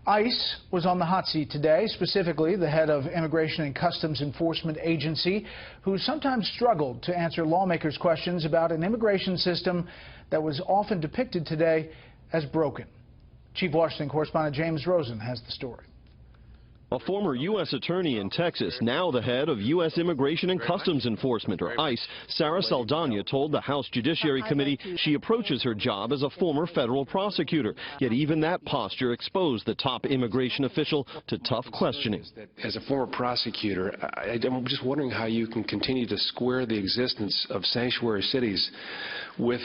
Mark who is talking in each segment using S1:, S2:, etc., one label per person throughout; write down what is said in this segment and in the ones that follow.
S1: ICE was on the hot seat today, specifically the head of Immigration and Customs Enforcement Agency, who sometimes struggled to answer lawmakers' questions about an immigration system that was often depicted today as broken. Chief Washington correspondent James Rosen has the story.
S2: A former U.S. attorney in Texas, now the head of U.S. Immigration and Customs Enforcement, or ICE, Sarah Saldana told the House Judiciary Committee she approaches her job as a former federal prosecutor. Yet even that posture exposed the top immigration official to tough questioning.
S3: As a former prosecutor, I'm just wondering how you can continue to square the existence of sanctuary cities with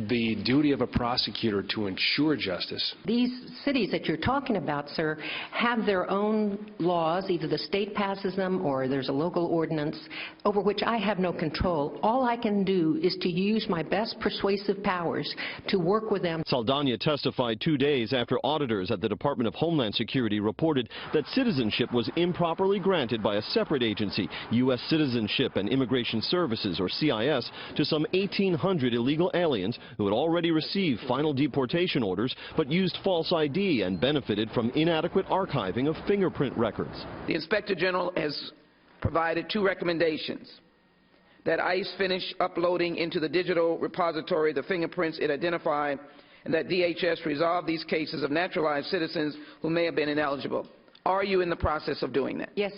S3: the duty of a prosecutor to ensure justice.
S4: These cities that you're talking about, sir, have their own laws. Either the state passes them or there's a local ordinance over which I have no control. All I can do is to use my best persuasive powers to work with them.
S2: Saldana testified 2 days after auditors at the Department of Homeland Security reported that citizenship was improperly granted by a separate agency, U.S. Citizenship and Immigration Services, or CIS, to some 1,800 illegal aliens who had already received final deportation orders but used false ID and benefited from inadequate archiving of fingerprint records.
S5: The Inspector General has provided 2 recommendations: that ICE finish uploading into the digital repository the fingerprints it identified, and that DHS resolve these cases of naturalized citizens who may have been ineligible. Are you in the process of doing that?
S4: Yes.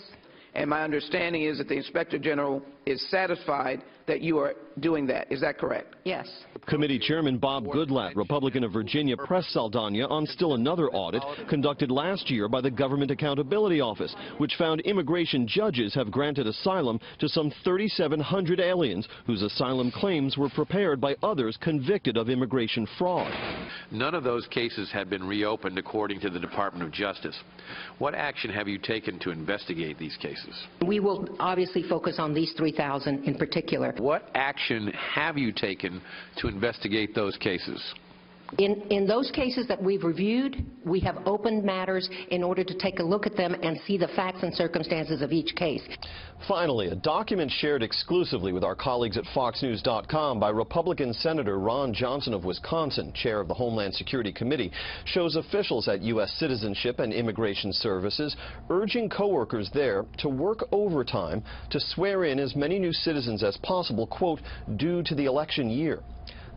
S5: And my understanding is that the Inspector General is satisfied that you are doing that. Is that correct?
S4: Yes.
S2: Committee Chairman Bob Goodlatte, Republican of Virginia, pressed Saldana on still another audit conducted last year by the Government Accountability Office, which found immigration judges have granted asylum to some 3,700 aliens whose asylum claims were prepared by others convicted of immigration fraud.
S6: None of those cases have been reopened according to the Department of Justice. What action have you taken to investigate these cases?
S4: We will obviously focus on these 3,000 in particular.
S6: What action have you taken to investigate those cases?
S4: In those cases that we've reviewed, we have opened matters in order to take a look at them and see the facts and circumstances of each case.
S2: Finally, a document shared exclusively with our colleagues at FoxNews.com by Republican Senator Ron Johnson of Wisconsin, chair of the Homeland Security Committee, shows officials at U.S. Citizenship and Immigration Services urging coworkers there to work overtime to swear in as many new citizens as possible, quote, due to the election year.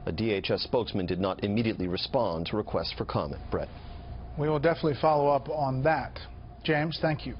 S2: A DHS spokesman did not immediately respond to requests for comment. Brett.
S1: We will definitely follow up on that. James, thank you.